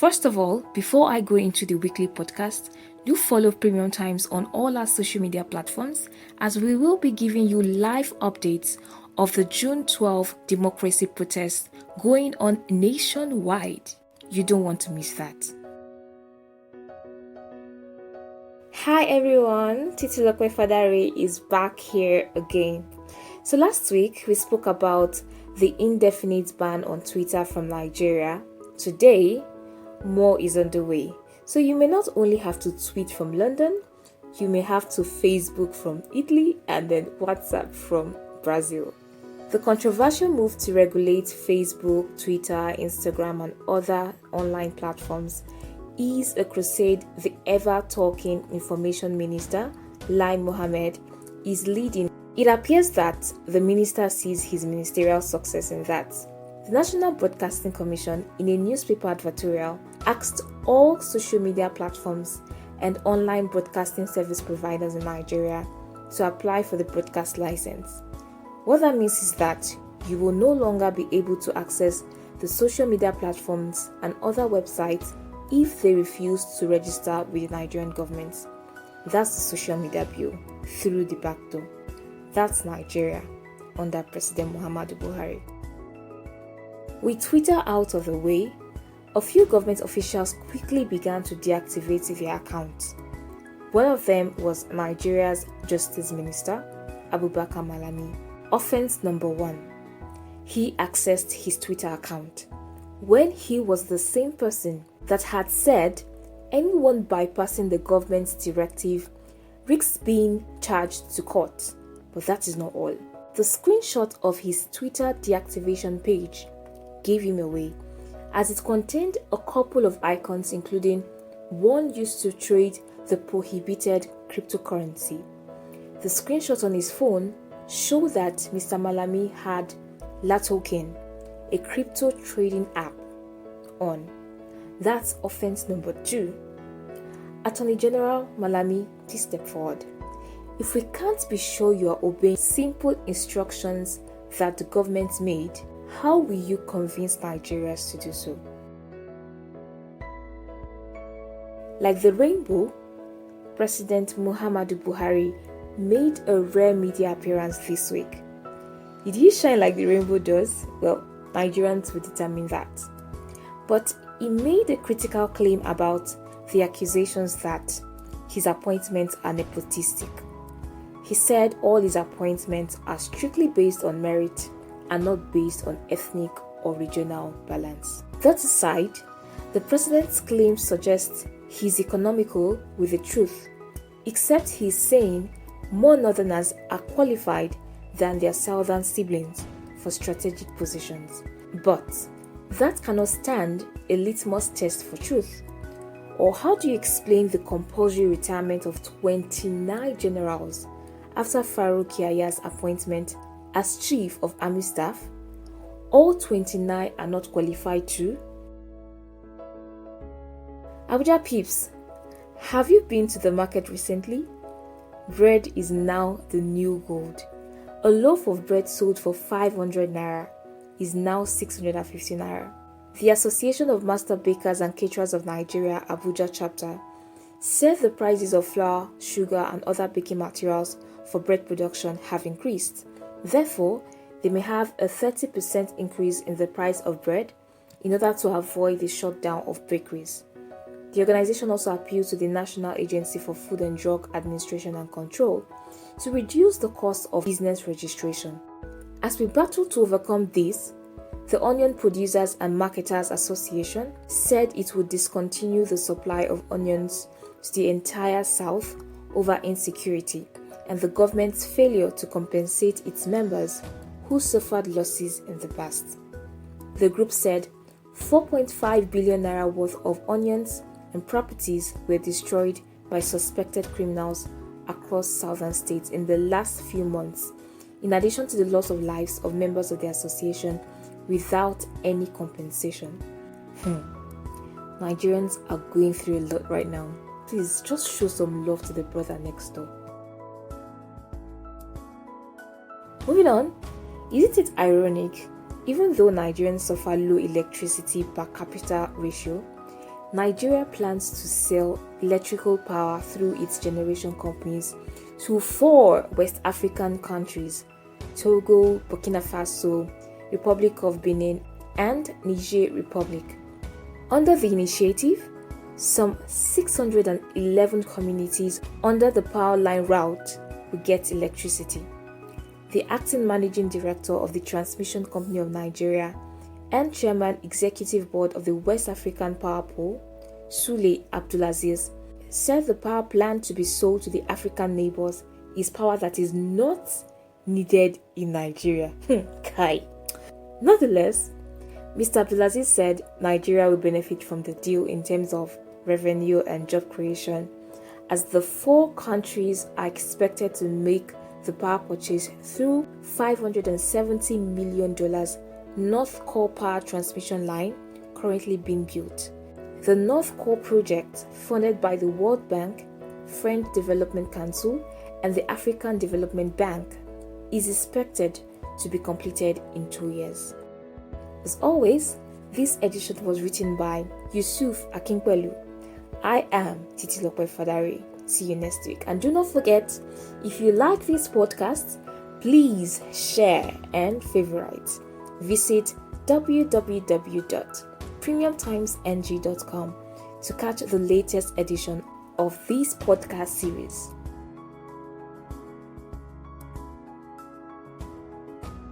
First of all, before I go into the weekly podcast, do follow Premium Times on all our social media platforms, as we will be giving you live updates of the June 12 democracy protests going on nationwide. You don't want to miss that. Hi everyone, Titilope Fadare is back here again. So last week we spoke about the indefinite ban on Twitter from Nigeria. Today, more is on the way. So you may not only have to tweet from London, you may have to Facebook from Italy and then WhatsApp from Brazil. The controversial move to regulate Facebook, Twitter, Instagram and other online platforms is a crusade the ever-talking Information Minister, Lai Mohammed, is leading. It appears that the minister sees his ministerial success in that. The National Broadcasting Commission, in a newspaper advertorial, asked all social media platforms and online broadcasting service providers in Nigeria to apply for the broadcast license. What that means is that you will no longer be able to access the social media platforms and other websites if they refuse to register with the Nigerian government. That's the social media bill through the back door. That's Nigeria under President Muhammadu Buhari. With Twitter out of the way, a few government officials quickly began to deactivate their accounts. One of them was Nigeria's Justice Minister, Abubakar Malami. Offense number 1. He accessed his Twitter account when he was the same person that had said anyone bypassing the government's directive risks being charged to court. But that is not all. The screenshot of his Twitter deactivation page gave him away, as it contained a couple of icons, including one used to trade the prohibited cryptocurrency. The screenshot on his phone showed that Mr. Malami had Latoken, a crypto trading app, on. That's offense number 2. Attorney General Malami, please step forward. If we can't be sure you are obeying simple instructions that the government made, how will you convince Nigerians to do so? Like the rainbow, President Muhammadu Buhari made a rare media appearance this week. Did he shine like the rainbow does? Well, Nigerians will determine that. But he made a critical claim about the accusations that his appointments are nepotistic. He said all his appointments are strictly based on merit and not based on ethnic or regional balance. That aside, the president's claim suggests he's economical with the truth, except he's saying more northerners are qualified than their southern siblings for strategic positions. But that cannot stand a litmus test for truth. Or how do you explain the compulsory retirement of 29 generals after Farouk Yaya's appointment as Chief of Army Staff? All 29 are not qualified too? Abuja peeps, have you been to the market recently? Bread is now the new gold. A loaf of bread sold for 500 naira is now 650 naira. The Association of Master Bakers and Caterers of Nigeria, Abuja chapter, said the prices of flour, sugar and other baking materials for bread production have increased. Therefore, they may have a 30% increase in the price of bread in order to avoid the shutdown of bakeries. The organization also appealed to the National Agency for Food and Drug Administration and Control to reduce the cost of business registration. As we battle to overcome this, the Onion Producers and Marketers Association said it would discontinue the supply of onions to the entire South over insecurity and the government's failure to compensate its members who suffered losses in the past. The group said 4.5 billion naira worth of onions and properties were destroyed by suspected criminals across southern states in the last few months, in addition to the loss of lives of members of the association without any compensation. Nigerians are going through a lot right now. Please just show some love to the brother next door. Moving on, isn't it ironic, even though Nigerians suffer low electricity per capita ratio, Nigeria plans to sell electrical power through its generation companies to 4 West African countries: Togo, Burkina Faso, Republic of Benin, and Niger Republic. Under the initiative, some 611 communities under the power line route will get electricity. The acting managing director of the Transmission Company of Nigeria and chairman executive board of the West African Power Pool, Sule Abdulaziz, said the power planned to be sold to the African neighbors is power that is not needed in Nigeria. Kai. Nonetheless, Mr. Abdulaziz said Nigeria will benefit from the deal in terms of revenue and job creation, as the 4 countries are expected to make the power purchase through $570 million North Core power transmission line currently being built. The North Core project, funded by the World Bank, French Development Council, and the African Development Bank, is expected to be completed in 2 years. As always, this edition was written by Yusuf Akinpelu. I am Titilope Fadari. See you next week. And do not forget, if you like this podcast, please share and favorite. Visit www.premiumtimesng.com to catch the latest edition of this podcast series.